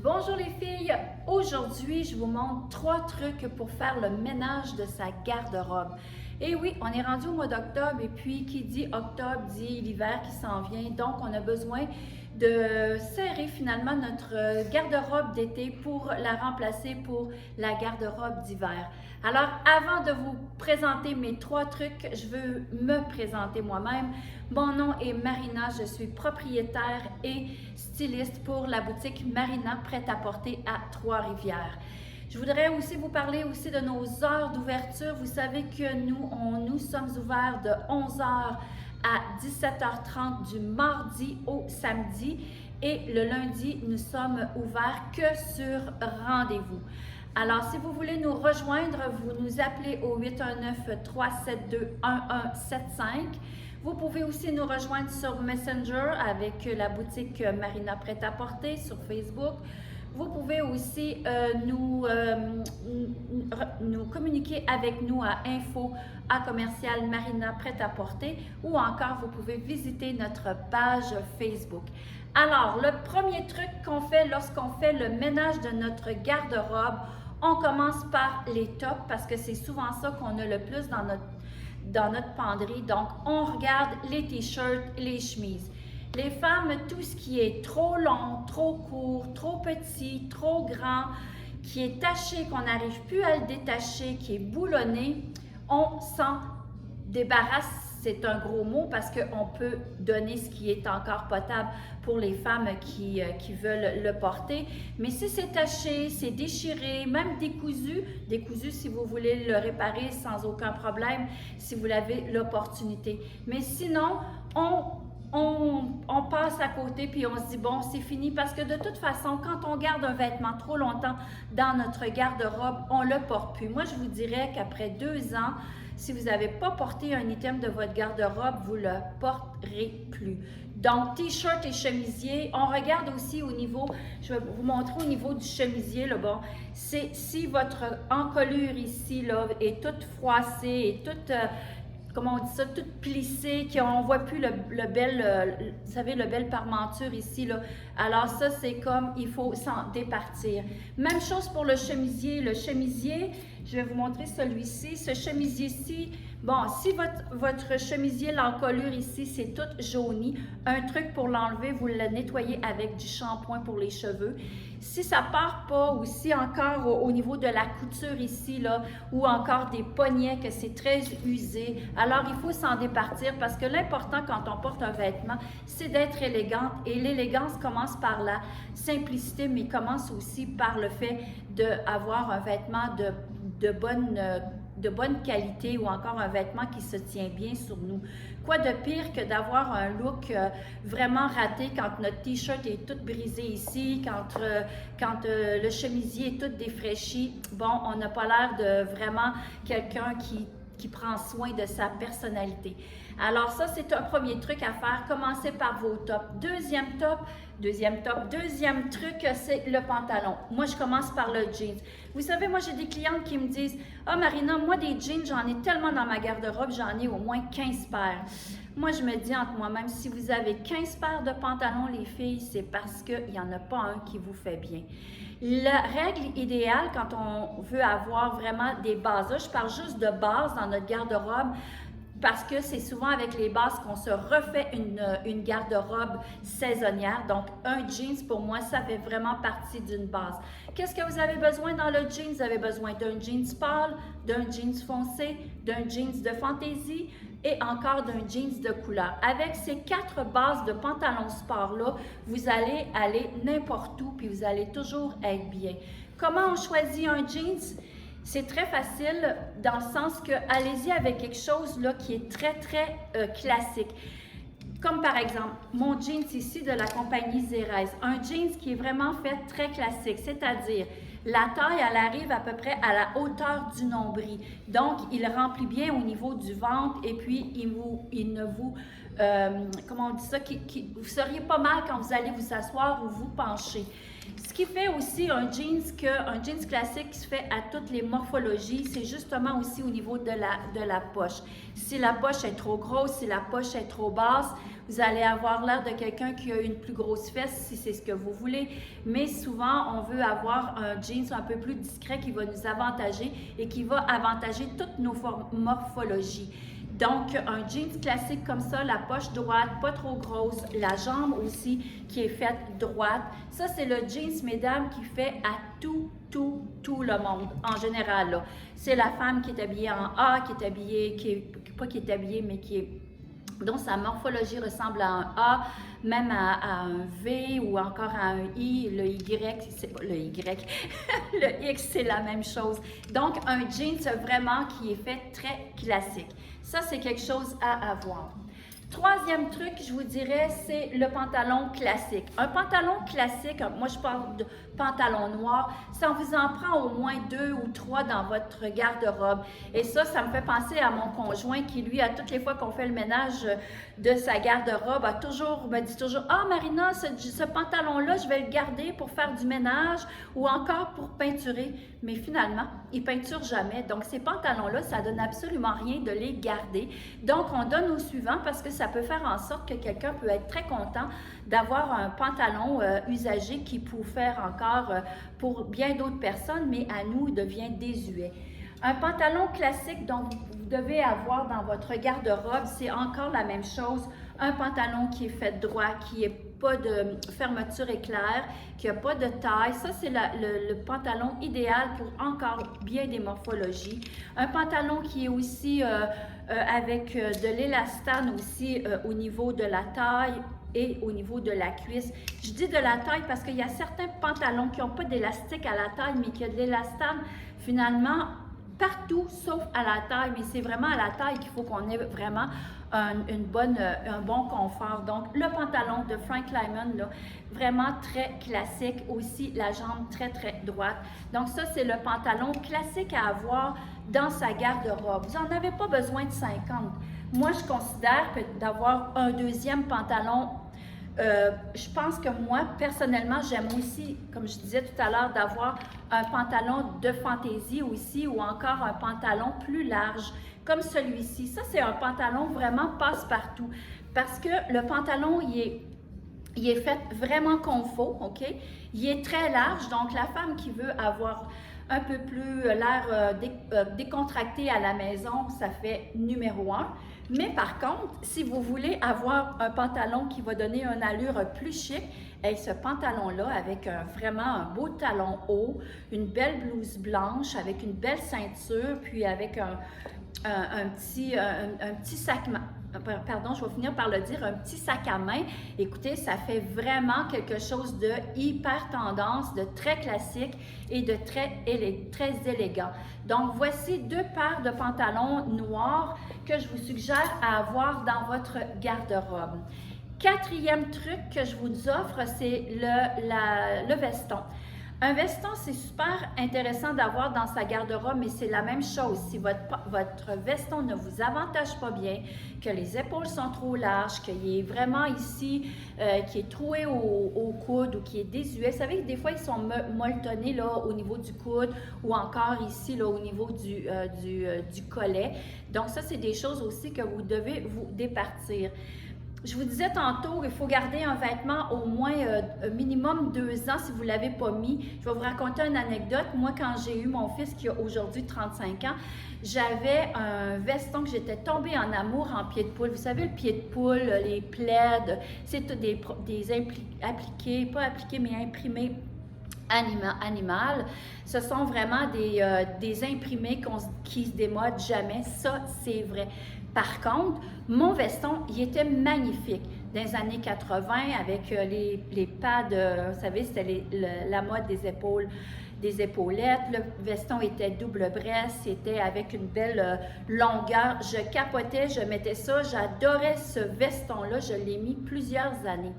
Bonjour les filles, aujourd'hui je vous montre 3 trucs pour faire le ménage de sa garde-robe. Et oui, on est rendu au mois d'octobre et puis qui dit octobre dit l'hiver qui s'en vient, donc on a besoin de serrer finalement notre garde-robe d'été pour la remplacer pour la garde-robe d'hiver. Alors avant de vous présenter mes 3 trucs, je veux me présenter moi-même. Mon nom est Marina, je suis propriétaire et styliste pour la boutique Marina Prêt-à-porter à Trois-Rivières. Je voudrais aussi vous parler aussi de nos heures d'ouverture. Vous savez que nous sommes ouverts de 11h à 17h30 du mardi au samedi et le lundi, nous sommes ouverts que sur rendez-vous. Alors, si vous voulez nous rejoindre, vous nous appelez au 819-372-1175. Vous pouvez aussi nous rejoindre sur Messenger avec la boutique Marina Prêt-à-porter sur Facebook. Vous pouvez aussi nous communiquer avec nous à info@marina Prêt-à-porter ou encore vous pouvez visiter notre page Facebook. Alors, le premier truc qu'on fait lorsqu'on fait le ménage de notre garde-robe, on commence par les tops parce que c'est souvent ça qu'on a le plus dans notre penderie. Donc, on regarde les t-shirts, les chemises. Les femmes, tout ce qui est trop long, trop court, trop petit, trop grand, qui est taché, qu'on n'arrive plus à le détacher, qui est boulonné, on s'en débarrasse. C'est un gros mot parce qu'on peut donner ce qui est encore potable pour les femmes qui veulent le porter. Mais si c'est taché, c'est déchiré, même décousu si vous voulez le réparer sans aucun problème, si vous avez l'opportunité. Mais sinon, on passe à côté puis on se dit bon, c'est fini parce que de toute façon, quand on garde un vêtement trop longtemps dans notre garde-robe, on ne le porte plus. Moi, je vous dirais qu'après 2 ans, si vous n'avez pas porté un item de votre garde-robe, vous ne le porterez plus. Donc, t-shirt et chemisier, on regarde aussi au niveau, je vais vous montrer au niveau du chemisier, là, bon, c'est si votre encolure ici là, est toute froissée et toute... comment on dit ça, toute plissée, qu'on ne voit plus le bel, vous savez, le bel parmenture ici, là. Alors ça, c'est comme, il faut s'en départir. Même chose pour le chemisier. Le chemisier, je vais vous montrer celui-ci. Ce chemisier-ci, bon, si votre chemisier, l'encolure ici, c'est tout jauni, un truc pour l'enlever, vous le nettoyez avec du shampoing pour les cheveux. Si ça ne part pas, ou si encore au niveau de la couture ici, là, ou encore des poignets, que c'est très usé, alors il faut s'en départir parce que l'important quand on porte un vêtement, c'est d'être élégante et l'élégance commence par la simplicité, mais commence aussi par le fait d'avoir un vêtement de bonne qualité ou encore un vêtement qui se tient bien sur nous. Quoi de pire que d'avoir un look vraiment raté quand notre t-shirt est tout brisé ici, quand le chemisier est tout défraîchi. Bon, on n'a pas l'air de vraiment quelqu'un qui prend soin de sa personnalité. Alors ça, c'est un premier truc à faire. Commencez par vos tops. Deuxième truc, c'est le pantalon. Moi, je commence par le jeans. Vous savez, moi, j'ai des clientes qui me disent « Ah, Marina, moi, des jeans, j'en ai tellement dans ma garde-robe, j'en ai au moins 15 paires. » Moi, je me dis entre moi-même, si vous avez 15 paires de pantalons, les filles, c'est parce qu'il n'y en a pas un qui vous fait bien. La règle idéale, quand on veut avoir vraiment des bases, là, je parle juste de base dans notre garde-robe, parce que c'est souvent avec les bases qu'on se refait une garde-robe saisonnière. Donc, un jeans, pour moi, ça fait vraiment partie d'une base. Qu'est-ce que vous avez besoin dans le jeans? Vous avez besoin d'un jeans pâle, d'un jeans foncé, d'un jeans de fantaisie et encore d'un jeans de couleur. Avec ces 4 bases de pantalon sport-là, vous allez aller n'importe où puis vous allez toujours être bien. Comment on choisit un jeans? C'est très facile dans le sens que allez-y avec quelque chose là, qui est très, très classique. Comme par exemple, mon jeans ici de la compagnie Zerez. Un jeans qui est vraiment fait très classique, c'est-à-dire la taille, elle arrive à peu près à la hauteur du nombril. Donc, il remplit bien au niveau du ventre et puis il ne vous comment on dit ça, vous seriez pas mal quand vous allez vous asseoir ou vous pencher. Ce qui fait aussi un jeans classique qui se fait à toutes les morphologies, c'est justement aussi au niveau de la poche. Si la poche est trop grosse, si la poche est trop basse, vous allez avoir l'air de quelqu'un qui a une plus grosse fesse si c'est ce que vous voulez. Mais souvent, on veut avoir un jeans un peu plus discret qui va nous avantager et qui va avantager toutes nos morphologies. Donc, un jeans classique comme ça, la poche droite, pas trop grosse, la jambe aussi qui est faite droite. Ça, c'est le jeans, mesdames, qui fait à tout le monde, en général. C'est la femme qui est habillée en A, dont sa morphologie ressemble à un A, même à un V ou encore à un I. Le Y, c'est pas le Y, le X, c'est la même chose. Donc, un jeans vraiment qui est fait très classique. Ça, c'est quelque chose à avoir. Troisième truc, je vous dirais, c'est le pantalon classique. Un pantalon classique, moi je parle de pantalon noir, ça vous en prend au moins 2 ou 3 dans votre garde-robe. Et ça me fait penser à mon conjoint qui, lui, à toutes les fois qu'on fait le ménage de sa garde-robe, me dit toujours « Ah, Marina, ce pantalon-là, je vais le garder pour faire du ménage ou encore pour peinturer. » Mais finalement, il ne peinture jamais. Donc, ces pantalons-là, ça ne donne absolument rien de les garder. Donc, on donne au suivant parce que ça peut faire en sorte que quelqu'un peut être très content d'avoir un pantalon usagé qui peut faire encore pour bien d'autres personnes, mais à nous, il devient désuet. Un pantalon classique dont vous devez avoir dans votre garde-robe, c'est encore la même chose. Un pantalon qui est fait droit, qui n'est pas de fermeture éclair, qui n'a pas de taille. Ça, c'est le pantalon idéal pour encore bien des morphologies. Un pantalon qui est aussi avec de l'élastane aussi au niveau de la taille et au niveau de la cuisse. Je dis de la taille parce qu'il y a certains pantalons qui n'ont pas d'élastique à la taille, mais qui ont de l'élastane finalement partout sauf à la taille. Mais c'est vraiment à la taille qu'il faut qu'on ait vraiment un bon confort. Donc, le pantalon de Frank Lyman, là, vraiment très classique. Aussi, la jambe très droite. Donc, ça, c'est le pantalon classique à avoir dans sa garde-robe. Vous n'en avez pas besoin de 50. Moi, je considère que d'avoir un deuxième pantalon, je pense que moi, personnellement, j'aime aussi, comme je disais tout à l'heure, d'avoir un pantalon de fantaisie aussi ou encore un pantalon plus large, comme celui-ci. Ça, c'est un pantalon vraiment passe-partout parce que le pantalon, il est fait vraiment comme il faut, OK? Il est très large, donc la femme qui veut avoir un peu plus l'air décontracté à la maison, ça fait numéro 1. Mais par contre, si vous voulez avoir un pantalon qui va donner une allure plus chic, et ce pantalon-là avec vraiment un beau talon haut, une belle blouse blanche avec une belle ceinture, puis avec un petit sac, pardon, je vais finir par le dire, un petit sac à main. Écoutez, ça fait vraiment quelque chose de hyper tendance, de très classique et de très élégant. Donc, voici 2 paires de pantalons noirs que je vous suggère à avoir dans votre garde-robe. Quatrième truc que je vous offre, c'est le veston. Un veston, c'est super intéressant d'avoir dans sa garde-robe, mais c'est la même chose. Si votre veston ne vous avantage pas bien, que les épaules sont trop larges, qu'il est vraiment ici, qui est troué au coude ou qui est désuet. Vous savez que des fois, ils sont molletonnés là, au niveau du coude ou encore ici là, au niveau du collet. Donc ça, c'est des choses aussi que vous devez vous départir. Je vous disais tantôt, il faut garder un vêtement au moins minimum 2 ans si vous ne l'avez pas mis. Je vais vous raconter une anecdote. Moi, quand j'ai eu mon fils qui a aujourd'hui 35 ans, j'avais un veston que j'étais tombée en amour en pied de poule. Vous savez, le pied de poule, les plaids, c'est tout des appliqués, pas appliqués, mais imprimés animal. Ce sont vraiment des imprimés qui se démodent jamais. Ça, c'est vrai. Par contre, mon veston, il était magnifique. Dans les années 80, avec les pads, vous savez, c'était la mode des épaulettes. Le veston était double bresse, c'était avec une belle longueur. Je capotais, je mettais ça. J'adorais ce veston-là. Je l'ai mis plusieurs années.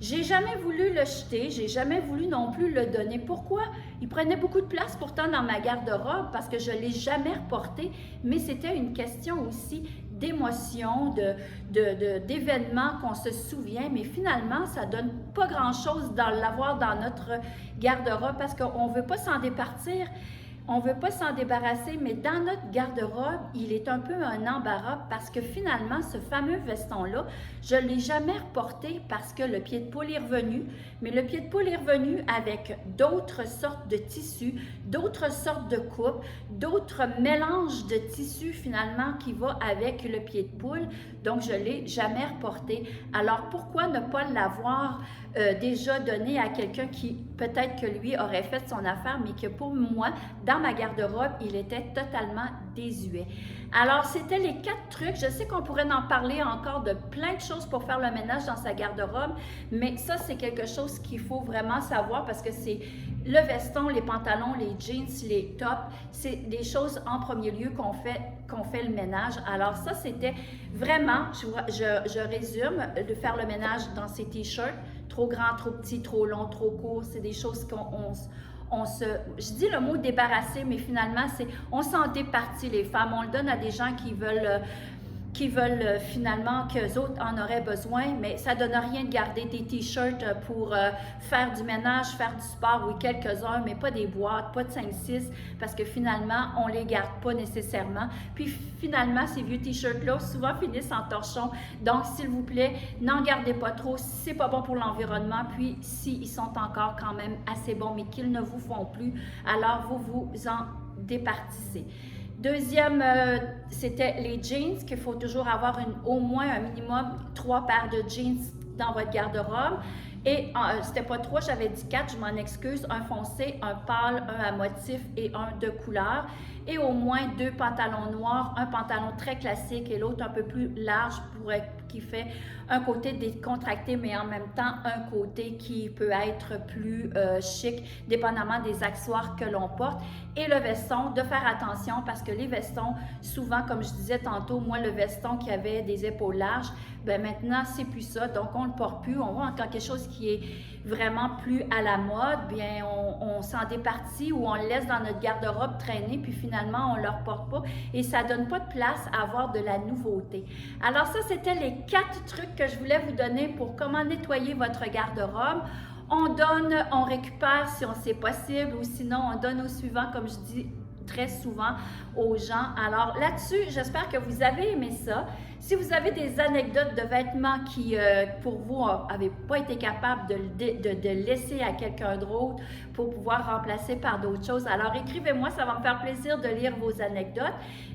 J'ai jamais voulu le jeter, j'ai jamais voulu non plus le donner. Pourquoi? Il prenait beaucoup de place pourtant dans ma garde-robe parce que je ne l'ai jamais reporté, mais c'était une question aussi d'émotions, d'événements qu'on se souvient, mais finalement, ça donne pas grand-chose d'en l'avoir dans notre garde-robe parce qu'on ne veut pas s'en départir. On ne veut pas s'en débarrasser, mais dans notre garde-robe, il est un peu un embarras parce que finalement, ce fameux veston-là, je ne l'ai jamais reporté parce que le pied de poule est revenu, mais le pied de poule est revenu avec d'autres sortes de tissus, d'autres sortes de coupes, d'autres mélanges de tissus finalement qui vont avec le pied de poule, donc je ne l'ai jamais reporté. Alors pourquoi ne pas l'avoir déjà donné à quelqu'un qui peut-être que lui aurait fait son affaire, mais que pour moi, dans ma garde-robe, il était totalement désuet. Alors, c'était les 4 trucs. Je sais qu'on pourrait en parler encore de plein de choses pour faire le ménage dans sa garde-robe, mais ça, c'est quelque chose qu'il faut vraiment savoir parce que c'est le veston, les pantalons, les jeans, les tops, c'est des choses en premier lieu qu'on fait le ménage. Alors ça, c'était vraiment, je résume, de faire le ménage dans ces t-shirts, trop grands, trop petits, trop longs, trop courts, c'est des choses je dis le mot débarrasser, mais finalement, on s'en départit les femmes, on le donne à des gens qui veulent finalement qu'eux autres en auraient besoin, mais ça ne donne rien de garder des t-shirts pour faire du ménage, faire du sport, oui, quelques-uns, mais pas des boîtes, pas de 5-6, parce que finalement, on ne les garde pas nécessairement. Puis finalement, ces vieux t-shirts-là, souvent finissent en torchon. Donc, s'il vous plaît, n'en gardez pas trop, si c'est pas bon pour l'environnement, puis s'ils sont encore quand même assez bons, mais qu'ils ne vous font plus, alors vous vous en départissez. Deuxième, c'était les jeans, qu'il faut toujours avoir au moins un minimum 3 paires de jeans dans votre garde-robe. Et c'était pas 3, j'avais dit 4, je m'en excuse, un foncé, un pâle, un à motif et un de couleur. Et au moins 2 pantalons noirs, un pantalon très classique et l'autre un peu plus large qui fait un côté décontracté, mais en même temps un côté qui peut être plus chic, dépendamment des accessoires que l'on porte. Et le veston, de faire attention parce que les vestons, souvent, comme je disais tantôt, moi, le veston qui avait des épaules larges, ben maintenant, c'est plus ça. Donc, on ne le porte plus. On voit encore quelque chose qui est vraiment plus à la mode, bien, on s'en départit ou on le laisse dans notre garde-robe traîner, puis finalement, on ne le reporte pas et ça ne donne pas de place à avoir de la nouveauté. Alors ça, c'était les 4 trucs que je voulais vous donner pour comment nettoyer votre garde-robe. On récupère si c'est possible ou sinon, on donne au suivant, comme je dis très souvent aux gens. Alors là-dessus, j'espère que vous avez aimé ça. Si vous avez des anecdotes de vêtements qui, pour vous, n'avaient pas été capables de laisser à quelqu'un d'autre pour pouvoir remplacer par d'autres choses, alors écrivez-moi, ça va me faire plaisir de lire vos anecdotes.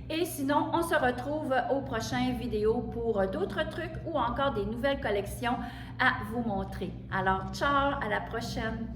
Et sinon, on se retrouve aux prochaines vidéos pour d'autres trucs ou encore des nouvelles collections à vous montrer. Alors, ciao, à la prochaine!